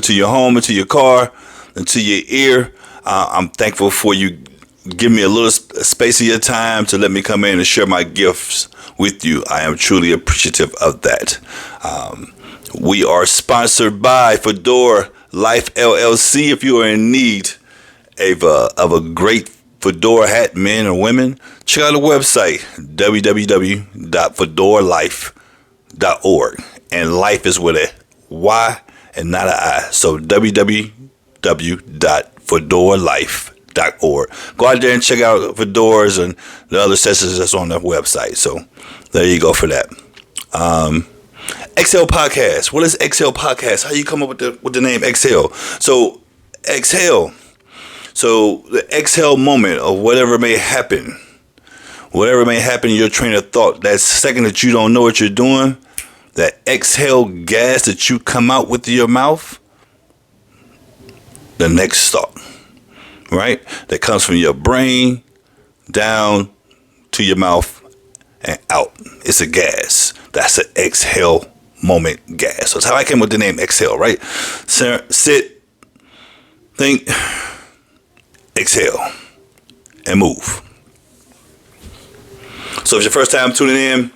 into your home, into your car, into your ear. I'm thankful for you giving me a little space of your time to let me come in and share my gifts with you. I am truly appreciative of that. We are sponsored by Fedora Life LLC. If you are in need of a great fedora hat, men or women, check out the website, www.fedoralife.org. And life is with a Y and not an I. So www.fedoralife.org. Go out there and check out fedoras and the other sessions that's on the website. So there you go for that. Exhale Podcast. What is Exhale Podcast? How you come up with the name Exhale? So exhale. So the exhale moment of whatever may happen in your train of thought, that second that you don't know what you're doing, that exhale gas that you come out with your mouth, the next thought, right? That comes from your brain down to your mouth and out. It's a gas. That's an exhale moment gas. So that's how I came with the name Exhale, right? Sit, think, exhale, and move. So if it's your first time tuning in,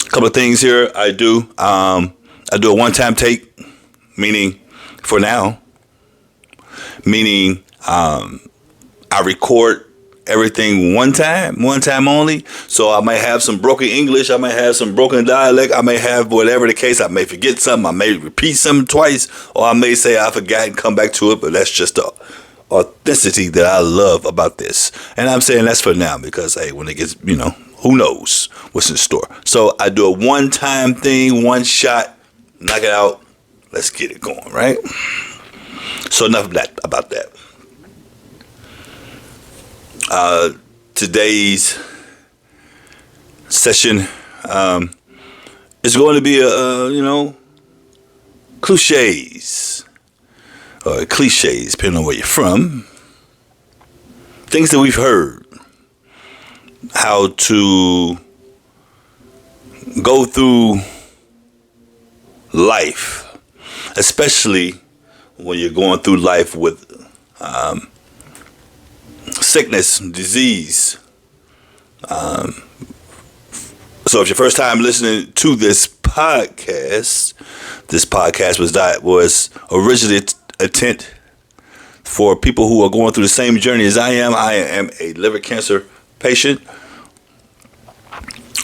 a couple of things here I do. I do a one-time take, meaning for now, meaning I record everything one time only. So I may have some broken English, I may have some broken dialect, I may have whatever the case. I may forget something, I may repeat something twice, or I may say I forgot and come back to it. But that's just the authenticity that I love about this. And I'm saying that's for now because, hey, when it gets, who knows what's in store. So I do a one-time thing, one shot, knock it out, let's get it going, right? So enough of that about that. Today's session is going to be cliches, depending on where you're from. Things that we've heard, how to go through life, especially when you're going through life with sickness, disease. So if your first time listening to this podcast was originally intent for people who are going through the same journey as I am. I am a liver cancer patient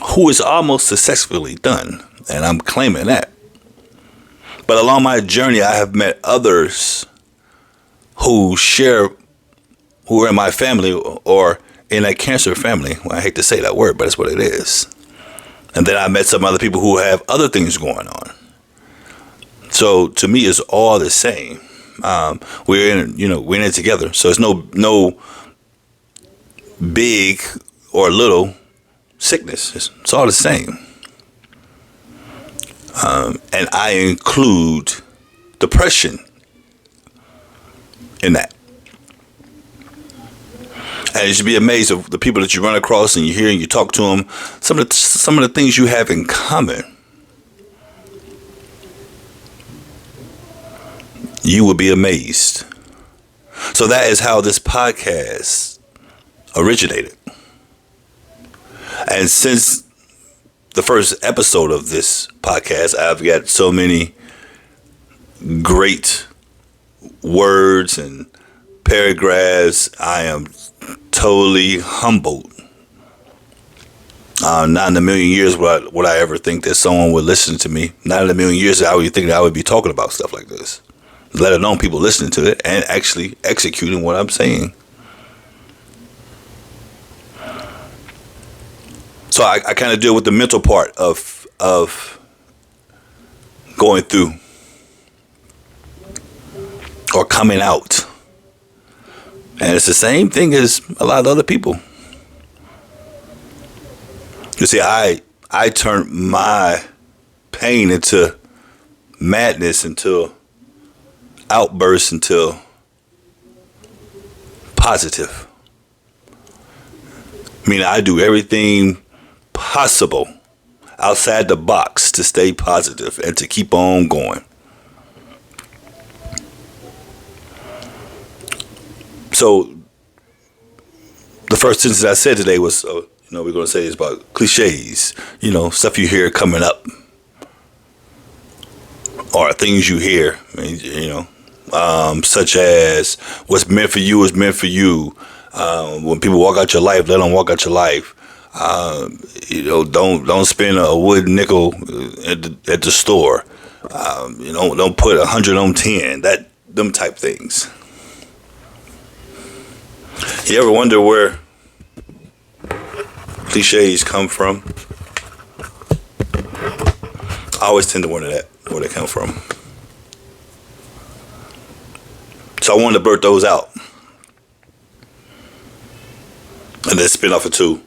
who is almost successfully done, and I'm claiming that. But along my journey, I have met others who are in my family or in a cancer family. Well, I hate to say that word, but it's what it is. And then I met some other people who have other things going on. So to me, it's all the same. We're in it together. So it's no big or little sickness. It's all the same. And I include depression in that. And you should be amazed of the people that you run across and you hear and you talk to them. Some of the things you have in common. You will be amazed. So that is how this podcast originated. And since the first episode of this podcast, I've got so many great words and paragraphs. I am totally humbled. Not in a million years would I ever think that someone would listen to me. Not in a million years I would think that I would be talking about stuff like this. Let alone people listening to it and actually executing what I'm saying. So I kind of deal with the mental part of going through or coming out. And it's the same thing as a lot of other people. You see, I turned my pain into madness, into outbursts, into positive. I mean, I do everything possible outside the box to stay positive and to keep on going. So the first sentence I said today was, we're going to say is about cliches, stuff you hear coming up, or things you hear, such as what's meant for you is meant for you. When people walk out your life, let them walk out your life. Don't spend a wooden nickel at the store. Don't put 100 on 10. Them type things. You ever wonder where cliches come from? I always tend to wonder where they come from. So I wanted to blurt those out, and then spin off of two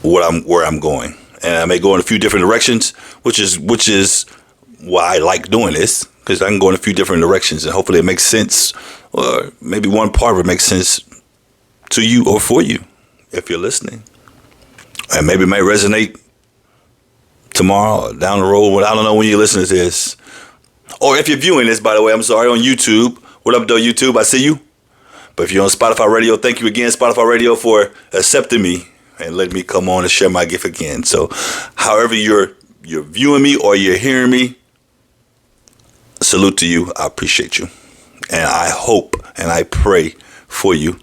where I'm going, and I may go in a few different directions, which is why I like doing this, because I can go in a few different directions, and hopefully it makes sense, or maybe one part of it makes sense to you or for you if you're listening, and maybe it may resonate tomorrow or down the road. I don't know when you listen to this, or if you're viewing this, by the way, I'm sorry, on YouTube. What up, though, YouTube? I see you. But if you're on Spotify Radio, thank you again, Spotify Radio, for accepting me and letting me come on and share my gift again. So however you're viewing me or you're hearing me, salute to you. I appreciate you. And I hope and I pray for you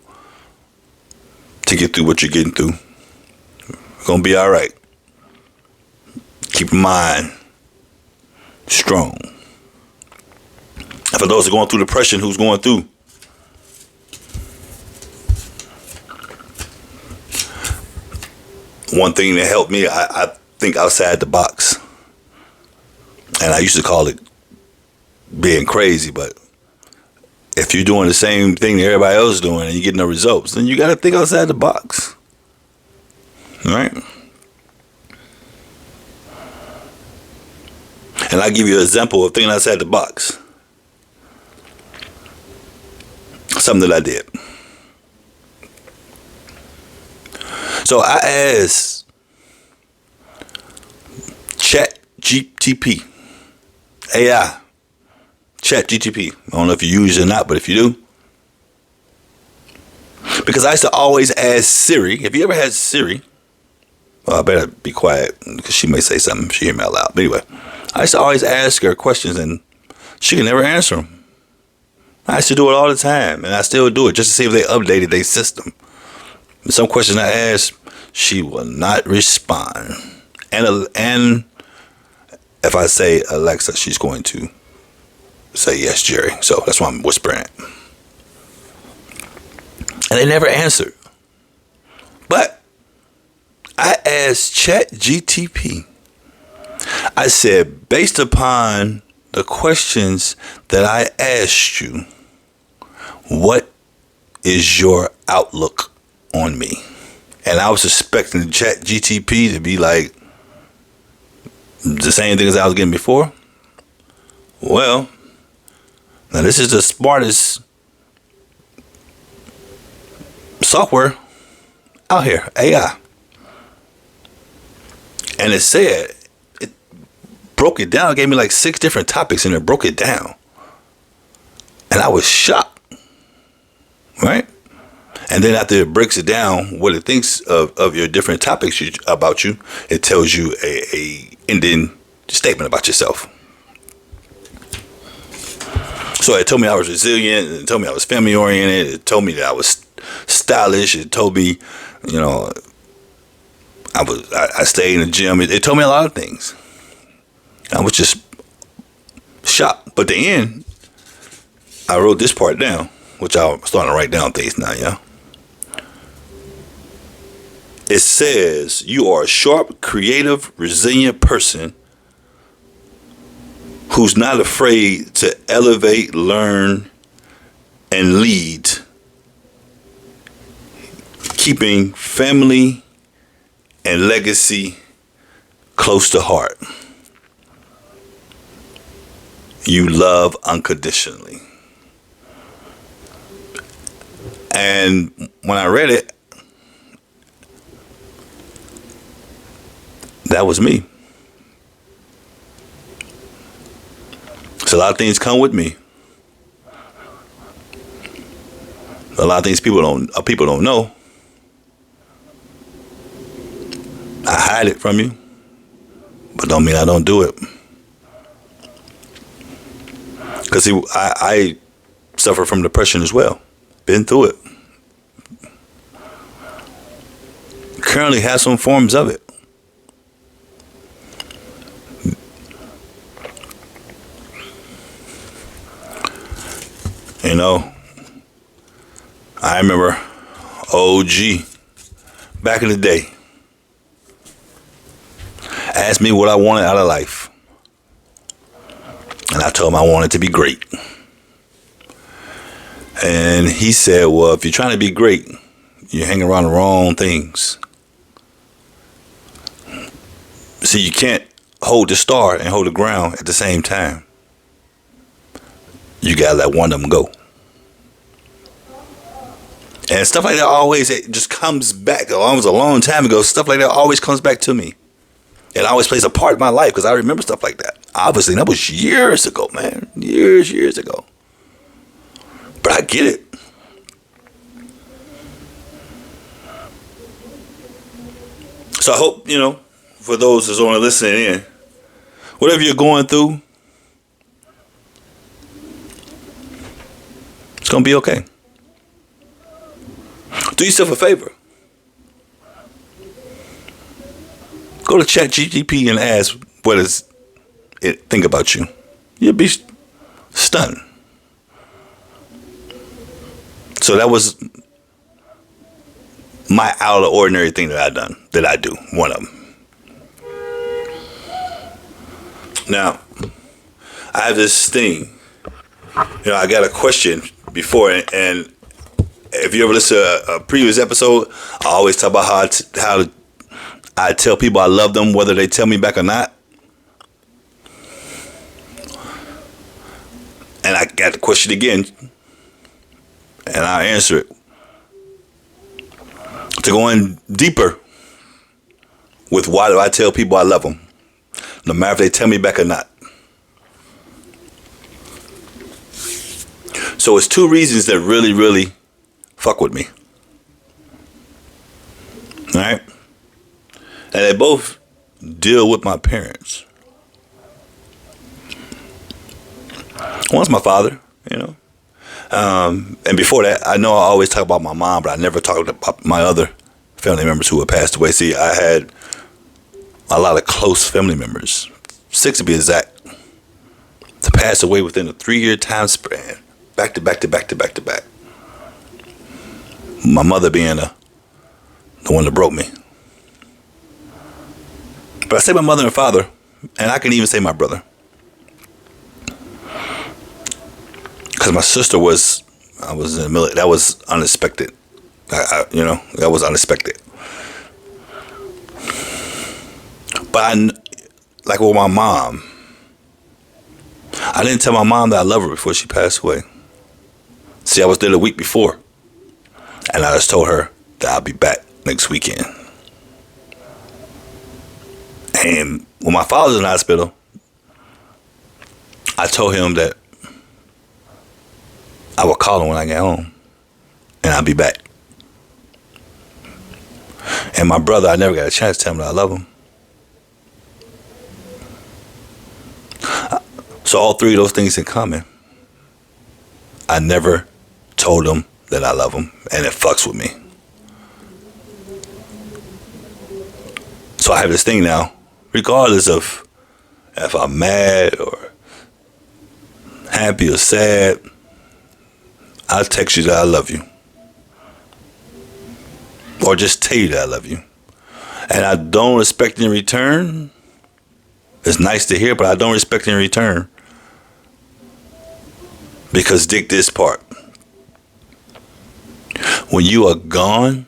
to get through what you're getting through. It's going to be all right. Keep your mind strong. And for those who are going through depression, who's going through, one thing that helped me, I think outside the box. And I used to call it being crazy, but if you're doing the same thing that everybody else is doing and you're getting no results, then you got to think outside the box. All right? And I'll give you an example of thinking outside the box. Something that I did. So I asked ChatGTP, AI, ChatGTP. I don't know if you use it or not, but if you do, because I used to always ask Siri. If you ever had Siri, well, I better be quiet because she may say something if she hear me out loud. But anyway, I used to always ask her questions and she could never answer them. I used to do it all the time, and I still do it just to see if they updated their system. Some questions I ask, she will not respond. And if I say Alexa, she's going to say yes, Jerry. So that's why I'm whispering it. And they never answered. But I asked ChatGTP. I said, based upon the questions that I asked you, what is your outlook on me? And I was expecting ChatGTP to be like the same thing as I was getting before. Well, now this is the smartest software out here, AI. And it said, it broke it down, it gave me like 6 different topics and it broke it down. And I was shocked, right? And then after it breaks it down, what it thinks of your different topics about you, it tells you a ending statement about yourself. So it told me I was resilient. It told me I was family oriented. It told me that I was stylish. It told me, I stayed in the gym. It told me a lot of things. I was just shocked. But at the end, I wrote this part down, which I'm starting to write down things now, yeah. It says, you are a sharp, creative, resilient person who's not afraid to elevate, learn, and lead, keeping family and legacy close to heart. You love unconditionally. And when I read it, that was me. So a lot of things come with me. lot of things people don't know. I hide it from you, but don't mean I don't do it. Because I suffer from depression as well. Been through it. Currently have some forms of it. You know, I remember OG back in the day asked me what I wanted out of life. And I told him I wanted to be great. And he said, well, if you're trying to be great, you're hanging around the wrong things. See, you can't hold the star and hold the ground at the same time. You gotta let one of them go. And stuff like that always, it just comes back. It was a long time ago. Stuff like that always comes back to me. It always plays a part in my life because I remember stuff like that. Obviously, that was years ago, man. Years ago. But I get it. So I hope, for those that's only listening in, whatever you're going through, it's going to be okay. Do yourself a favor. Go to ChatGPT and ask what does it think about you. You'll be stunned. So that was my out of the ordinary thing that I do. One of them. Now, I have this thing. I got a question before, and if you ever listen to a previous episode, I always talk about how I tell people I love them whether they tell me back or not. And I got the question again, and I'll answer it. To go in deeper with why do I tell people I love them, no matter if they tell me back or not. So it's two reasons that really, really fuck with me. Alright? And they both deal with my parents. One's my father, and before that, I know I always talk about my mom, but I never talked about my other family members who had passed away. See, I had a lot of close family members, 6 to be exact, to pass away within a 3-year time span, back to back. My mother being the one that broke me. But I say my mother and father, and I can even say my brother. Because my sister I was in the military. That was unexpected. That was unexpected. But like with my mom, I didn't tell my mom that I love her before she passed away. See, I was there the week before, and I just told her that I'll be back next weekend. And when my father was in the hospital, I told him that I would call him when I get home, and I'll be back. And my brother, I never got a chance to tell him that I love him. So all three of those things in common. I never told him that I love him, and it fucks with me. So I have this thing now, regardless of if I'm mad or happy or sad, I'll text you that I love you. Or just tell you that I love you. And I don't expect in return. It's nice to hear, but I don't expect in return. Because dig this part. When you are gone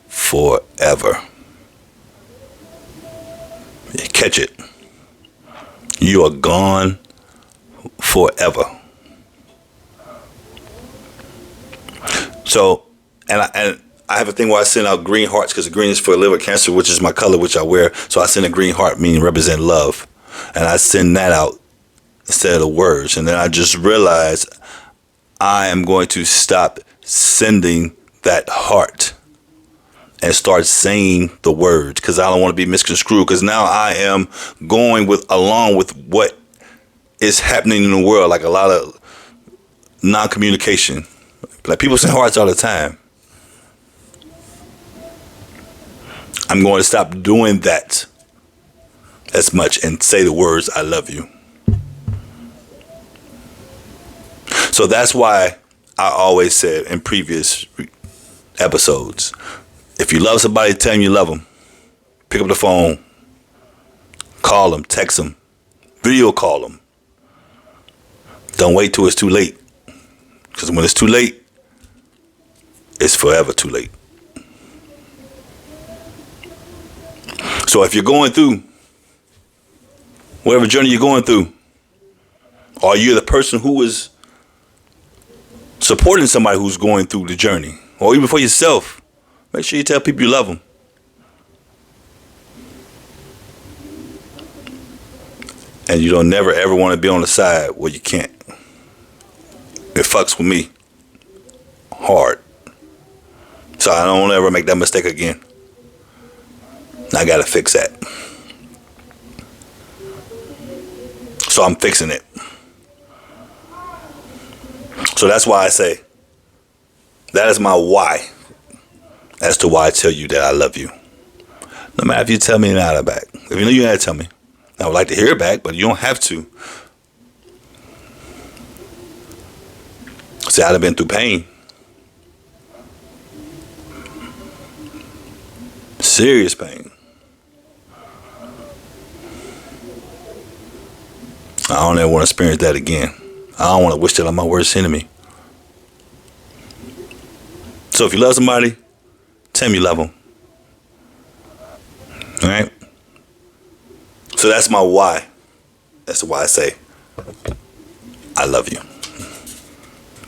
forever. Catch it. You are gone forever. So, and I have a thing where I send out green hearts because green is for liver cancer, which is my color, which I wear. So I send a green heart, meaning represent love. And I send that out instead of the words. And then I just realized I am going to stop sending that heart and start saying the words, because I don't want to be misconstrued, because now I am going along with what is happening in the world, like a lot of non-communication. Like people say hearts all the time. I'm going to stop doing that as much and say the words I love you. So that's why I always said in previous episodes, if you love somebody, tell them you love them. Pick up the phone, call them, text them, video call them. Don't wait till it's too late, because when it's too late, it's forever too late. So if you're going through whatever journey you're going through, or you're the person who is supporting somebody who's going through the journey, or even for yourself, make sure you tell people you love them. And you don't never ever want to be on the side where you can't. It fucks with me hard. So I don't ever make that mistake again. I gotta fix that. So I'm fixing it. So that's why I say, that is my why as to why I tell you that I love you. No matter if you tell me not back. If you know you gotta tell me, I would like to hear it back, but you don't have to. See, I've been through pain. Serious pain. I don't ever want to experience that again. I don't want to wish that on my worst enemy. So if you love somebody, tell them you love them. All right? So that's my why. That's why I say I love you.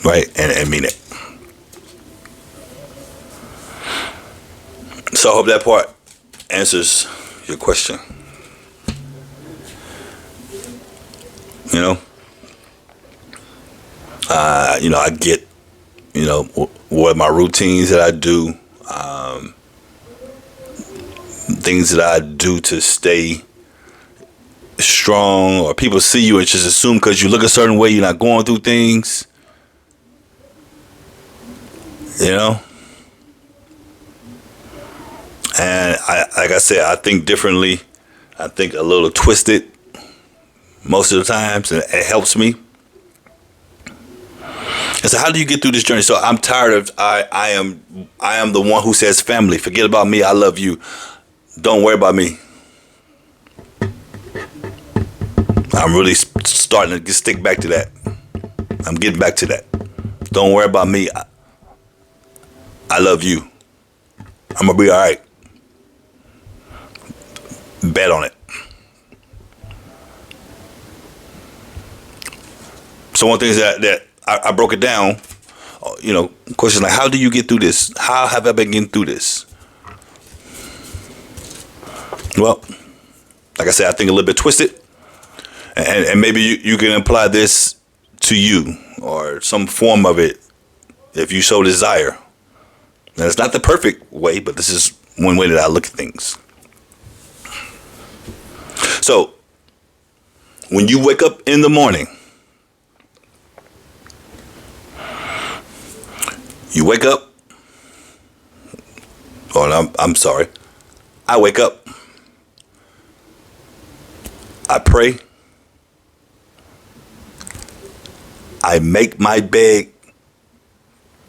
Right? And mean it. So I hope that part answers your question. You know? I get, what are my routines that I do, things that I do to stay strong, or people see you and just assume because you look a certain way you're not going through things. And like I said, I think differently. I think a little twisted most of the times, and it helps me. And so how do you get through this journey? So I'm tired of, I am the one who says, family, forget about me, I love you. Don't worry about me. I'm really starting to stick back to that. I'm getting back to that. Don't worry about me. I love you. I'm going to be all right. Bet on it. So one thing is that I broke it down, questions like, how do you get through this? How have I been getting through this? Well, like I said, I think a little bit twisted. And maybe you can apply this to you, or some form of it, if you so desire. And it's not the perfect way, but this is one way that I look at things. So, when you wake up in the morning, you wake up, I'm sorry, I wake up, I pray, I make my bed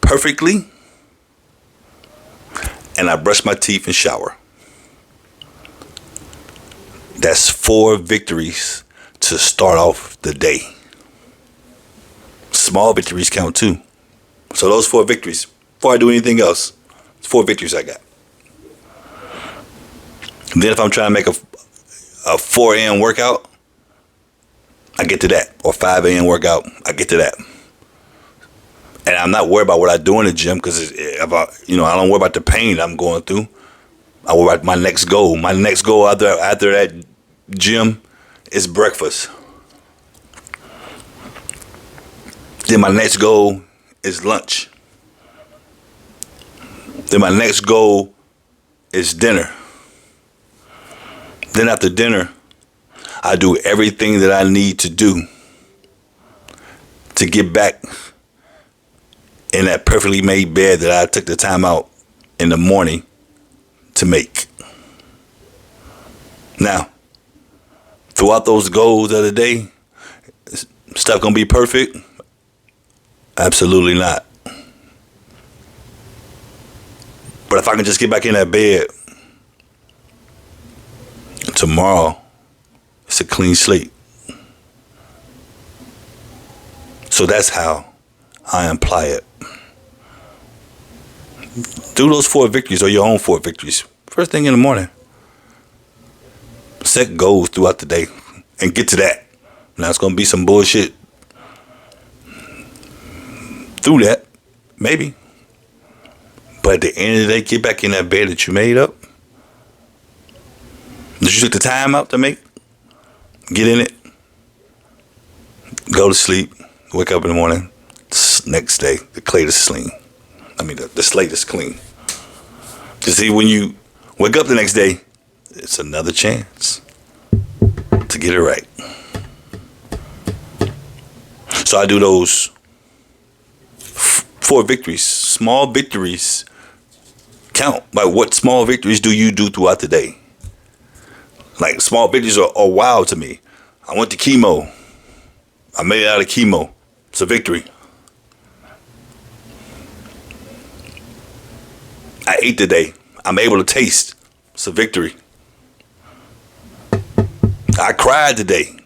perfectly, and I brush my teeth and shower. That's 4 victories to start off the day. Small victories count too. So those 4 victories, before I do anything else, 4 victories I got. And then if I'm trying to make a 4 a.m. workout, I get to that. Or 5 a.m. workout, I get to that. And I'm not worried about what I do in the gym, because I don't worry about the pain I'm going through. I worry about my next goal. My next goal after that gym is breakfast. Then my next goal is lunch. Then my next goal is dinner. Then after dinner, I do everything that I need to do to get back in that perfectly made bed that I took the time out in the morning to make. Now, throughout those goals of the day, stuff gonna be perfect? Absolutely not. But if I can just get back in that bed, tomorrow, it's a clean slate. So that's how I apply it. Do those 4 victories or your own 4 victories. First thing in the morning. Set goals throughout the day and get to that. Now it's going to be some bullshit through that. Maybe. But at the end of the day, get back in that bed that you made up. Did you take the time out to make? Get in it. Go to sleep. Wake up in the morning. Next day, the slate is clean. The slate is clean. You see, when you wake up the next day, it's another chance to get it right. So I do those 4 victories. Small victories count. Like, what small victories do you do throughout the day? Like, small victories are wild to me. I went to chemo. I made it out of chemo. It's a victory. I ate today. I'm able to taste. It's a victory. I cried today.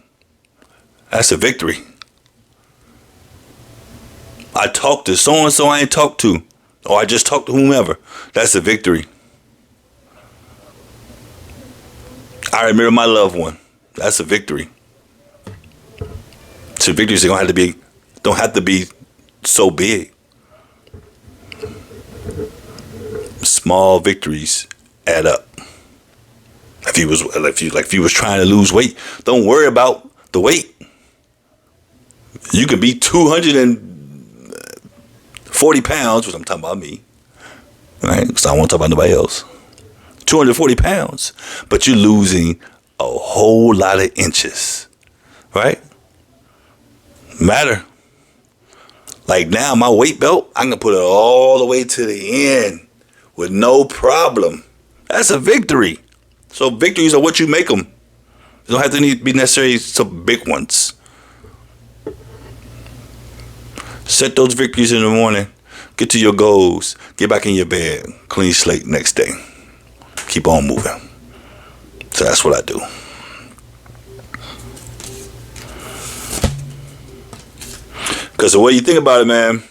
That's a victory. I talked to so-and-so I ain't talked to. Or I just talked to whomever. That's a victory. I remember my loved one. That's a victory. So victories don't have to be so big. Small victories add up. If you was trying to lose weight, don't worry about the weight. You could be 240 pounds, which I'm talking about me, right? Because I don't want to talk about nobody else. 240 pounds, but you're losing a whole lot of inches, right? Matter. Like now, my weight belt, I can put it all the way to the end with no problem. That's a victory. So victories are what you make them. They don't have to be necessarily some big ones. Set those victories in the morning. Get to your goals. Get back in your bed. Clean slate next day. Keep on moving. So that's what I do. Because the way you think about it, man,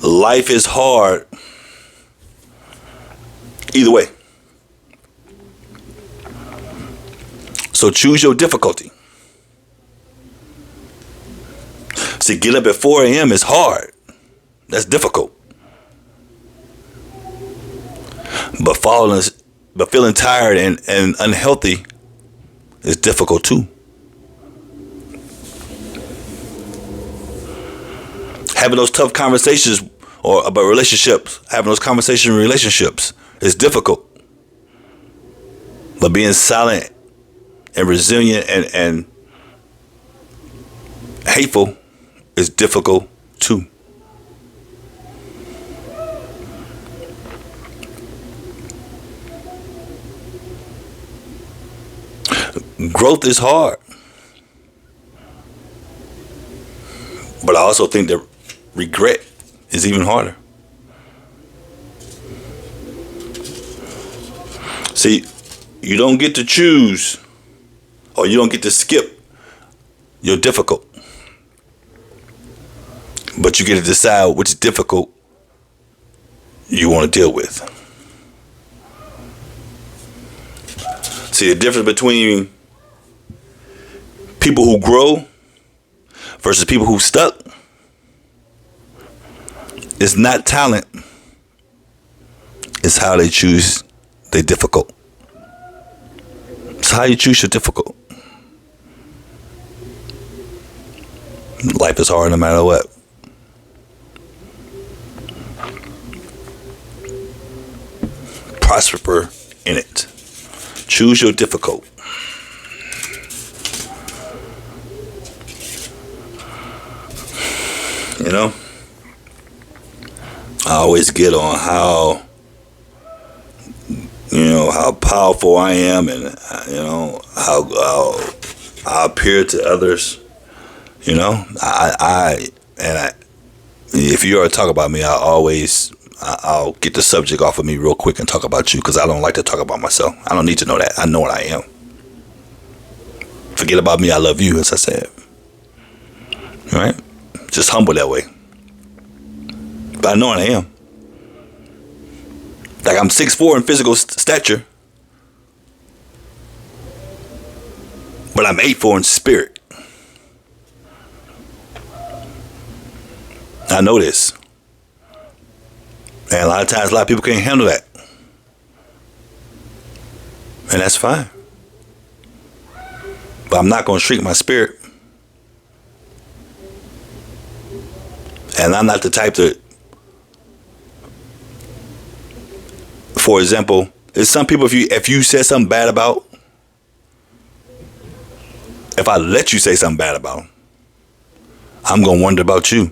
life is hard either way. So choose your difficulty. See, get up at 4 a.m. is hard. That's difficult. But feeling tired and unhealthy is difficult too. Having those tough conversations or about relationships, having those conversations in relationships is difficult. But being silent and resilient and hateful is difficult too. Growth is hard. But I also think that regret is even harder. See, you don't get to choose or you don't get to skip your difficult. But you get to decide which difficult you want to deal with. See, the difference between people who grow versus people who stuck is not talent. It's how they choose their difficult. It's how you choose your difficult. Like Life is hard no matter what. Prosper in it. Choose your difficult. You know, I always get on how, how powerful I am, and how I appear to others. If you ever talk about me, I'll get the subject off of me real quick and talk about you, because I don't like to talk about myself. I don't need to know that. I know what I am. Forget about me. I love you, as I said. All right? Just humble that way. But I know what I am. Like, I'm 6'4" in physical stature, but I'm 8'4" in spirit. I know this. And a lot of people can't handle that. And that's fine. But I'm not going to shrink my spirit. And I'm not the type to, for example, there's some people, if you said something bad about, if I let you say something bad about them, I'm going to wonder about you.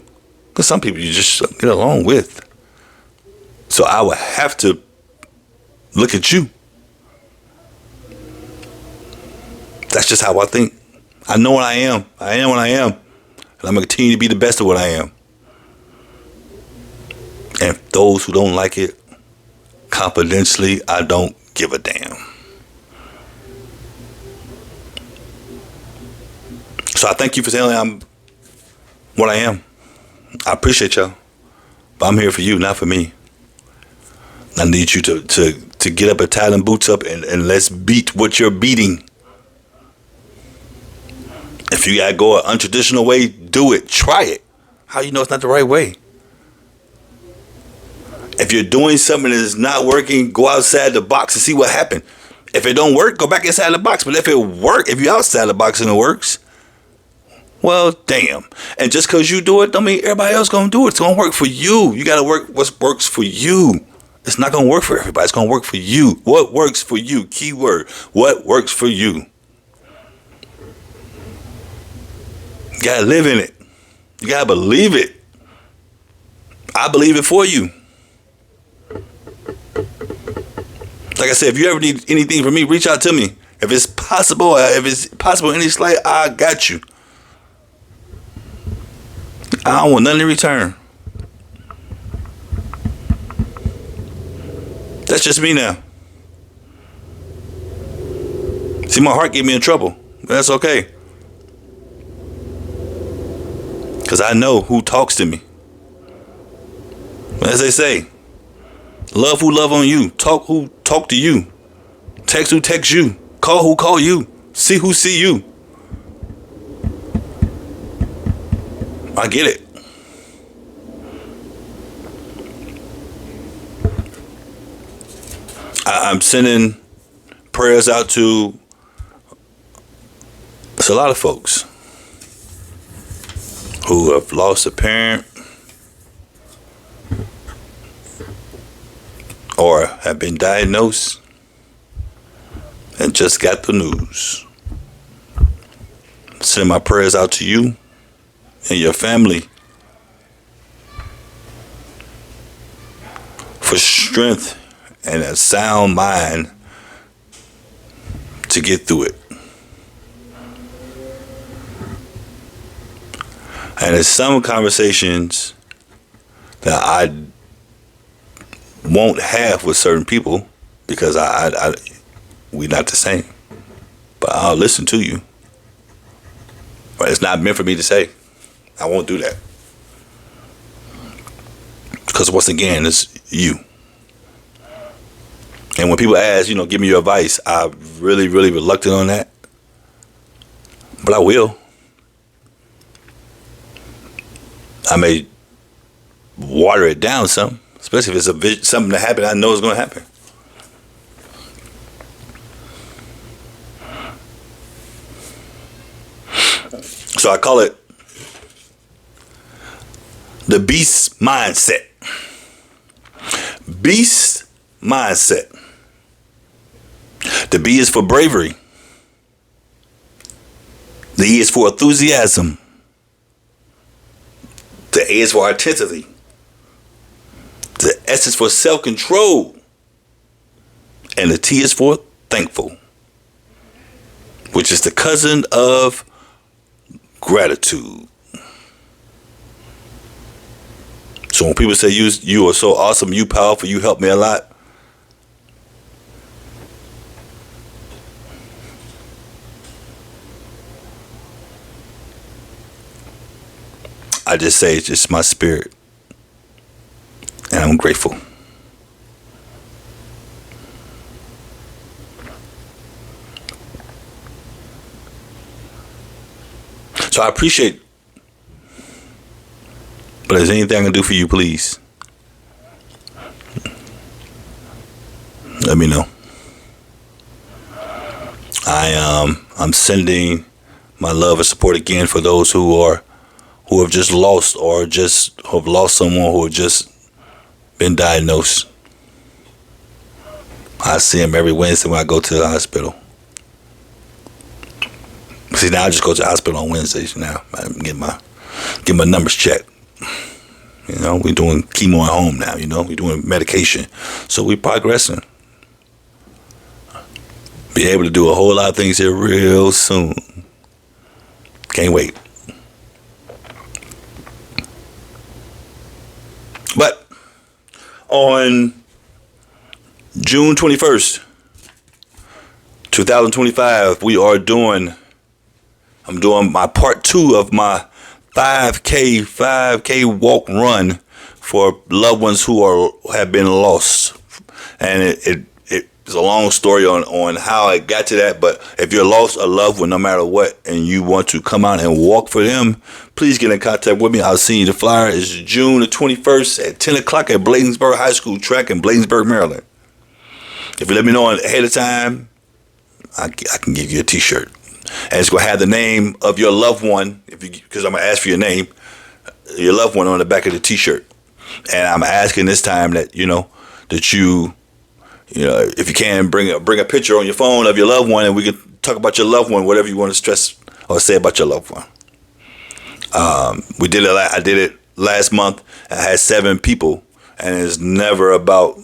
Because some people you just get along with. So I would have to look at you. That's just how I think. I know what I am. I am what I am. And I'm going to continue to be the best of what I am. And those who don't like it, confidentially, I don't give a damn. So I thank you for saying I'm what I am. I appreciate y'all. But I'm here for you, not for me. I need you to get up and tie them boots up and let's beat what you're beating. If you gotta go an untraditional way, do it. Try it. How you know it's not the right way? If you're doing something that is not working, go outside the box and see what happened. If it don't work, go back inside the box. But if if you're outside the box and it works, well, damn. And just because you do it, don't mean everybody else gonna do it. It's gonna work for you. You gotta work what works for you. It's not gonna work for everybody. It's gonna work for you. What works for you? Key word. What works for you? You gotta live in it. You gotta believe it. I believe it for you. Like I said, if you ever need anything from me, reach out to me. If it's possible any slight, I got you. I don't want nothing in return. That's just me now. See, my heart get me in trouble. That's okay. Because I know who talks to me. As they say, love who love on you. Talk who talk to you. Text who text you. Call who call you. See who see you. I get it. I'm sending prayers out to a lot of folks who have lost a parent or have been diagnosed and just got the news. Send my prayers out to you and your family for strength and a sound mind to get through it. And there's some conversations that I won't have with certain people because we're not the same. But I'll listen to you. But it's not meant for me to say. I won't do that. Because once again, it's you. And when people ask, give me your advice, I'm really, really reluctant on that. But I will. I may water it down some, especially if it's something that happened I know is going to happen. So I call it The beast mindset. Beast mindset. The B is for bravery. The E is for enthusiasm. The A is for intensity. The S is for self-control. And the T is for thankful, which is the cousin of gratitude. So when people say you are so awesome, you powerful, you help me a lot, I just say it's just my spirit, and I'm grateful. So I appreciate. But is there anything I can do for you, please? Let me know. I'm sending my love and support again for those who have just lost or just have lost someone, who have just been diagnosed. I see them every Wednesday when I go to the hospital. See, now I just go to the hospital on Wednesdays now. I get my numbers checked. You know, we're doing chemo at home now. You know, we're doing medication, so we're progressing. Be able to do a whole lot of things here real soon. Can't wait. But on June 21st, 2025, I'm doing my part 2 of my 5K walk run for loved ones who have been lost. And it's a long story on how I got to that. But if you're lost a loved one, no matter what, and you want to come out and walk for them, please get in contact with me. I'll see you. The flyer is June the 21st at 10 o'clock at Bladensburg High School track in Bladensburg, Maryland. If you let me know ahead of time, I can give you a t-shirt. And it's going to have the name of your loved one, because I'm going to ask for your name, your loved one on the back of the t-shirt. And I'm asking this time that if you can bring a picture on your phone of your loved one, and we can talk about your loved one, whatever you want to stress or say about your loved one. I did it last month. I had 7 people, and it's never about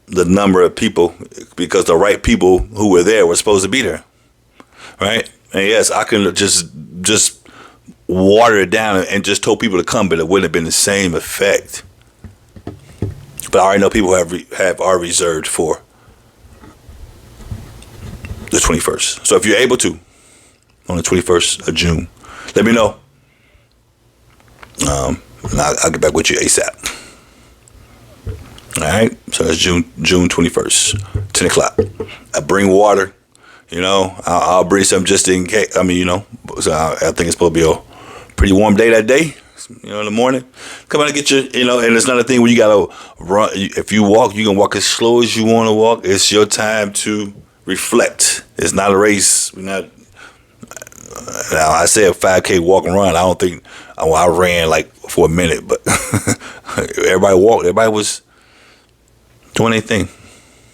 the number of people, because the right people who were there were supposed to be there. Right? And yes, I could just water it down and just told people to come, but it wouldn't have been the same effect. But I already know people are reserved for the 21st. So if you're able to, on the 21st of June, let me know. And I'll get back with you ASAP. All right? So that's June 21st, 10 o'clock. I bring water. I'll bring some just in case. So I think it's supposed to be a pretty warm day that day. In the morning, come out and get your. And it's not a thing where you gotta run. If you walk, you can walk as slow as you want to walk. It's your time to reflect. It's not a race. We're not. Now I say a 5K walk and run. I don't think I ran like for a minute, but everybody walked. Everybody was doing their thing.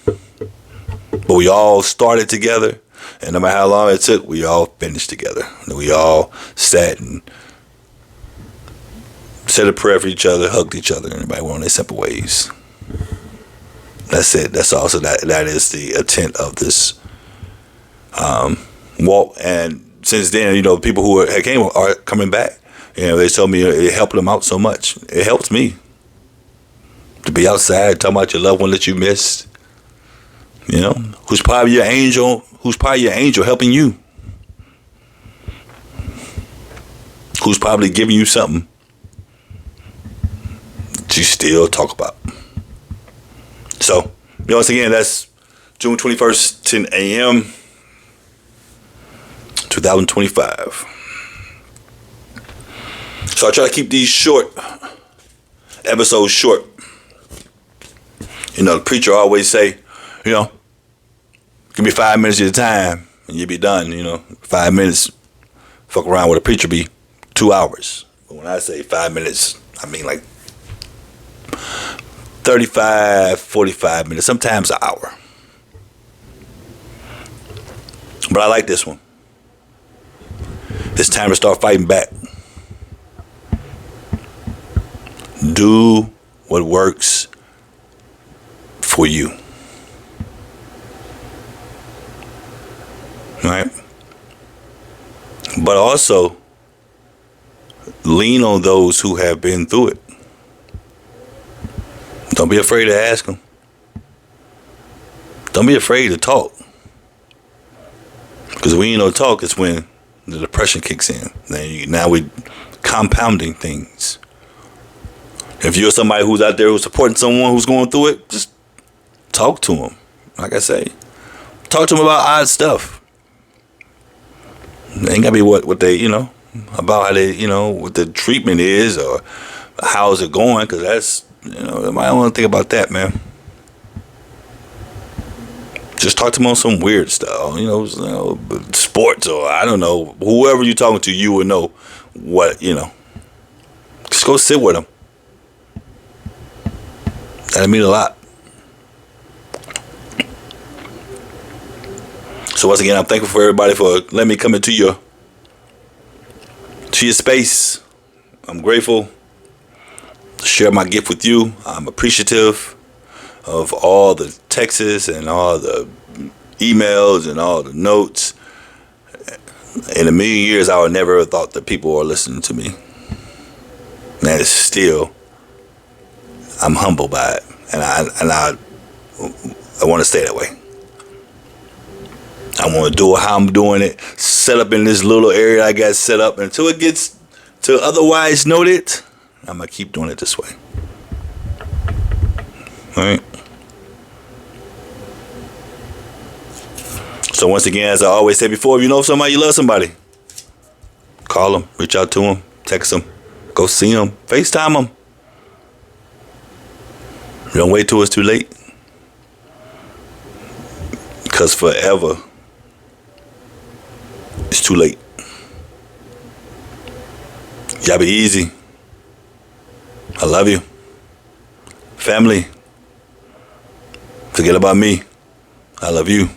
But we all started together. And no matter how long it took, we all finished together. And we all sat and said a prayer for each other, hugged each other, and everybody went on their separate ways. That's it. That's also that is the intent of this walk. And since then, people who came are coming back. They told me it helped them out so much. It helps me to be outside talking about your loved one that you missed. Who's probably your angel? Who's probably your angel helping you? Who's probably giving you something that you still talk about? So, once again, that's June 21st, 10 a.m., 2025. So I try to keep these episodes short. The preacher always say, give me 5 minutes at a time and you'll be done. 5 minutes, fuck around with a preacher be 2 hours. But when I say 5 minutes, I mean, like 35, 45 minutes, sometimes an hour. But I like this one. It's time to start fighting back. Do what works for you. Right? But also lean on those who have been through it. Don't be afraid to ask them. Don't be afraid to talk. Because when you know talk, it's when the depression kicks in. Now we're compounding things. If you're somebody who's out there who's supporting someone who's going through it, just talk to them. Like I say, talk to them about odd stuff. It ain't gotta be what they, about how they, what the treatment is or how's it going, because that's, they might want to think about that, man. Just talk to them on some weird stuff, sports, or I don't know, whoever you're talking to, you will know what, just go sit with them. That'll mean a lot. So once again, I'm thankful for everybody for letting me come into your space. I'm grateful to share my gift with you. I'm appreciative of all the texts and all the emails and all the notes. In a million years, I would never have thought that people are listening to me. And it's still, I'm humbled by it, and I want to stay that way. I want to do it how I'm doing it. Set up in this little area I got set up until it gets to otherwise noted. I'm gonna keep doing it this way. All right. So once again, as I always say before, if you know somebody, you love somebody, call them, reach out to them, text them, go see them, FaceTime them. Don't wait till it's too late. Because forever, it's too late. Y'all be easy. I love you. Family, forget about me. I love you.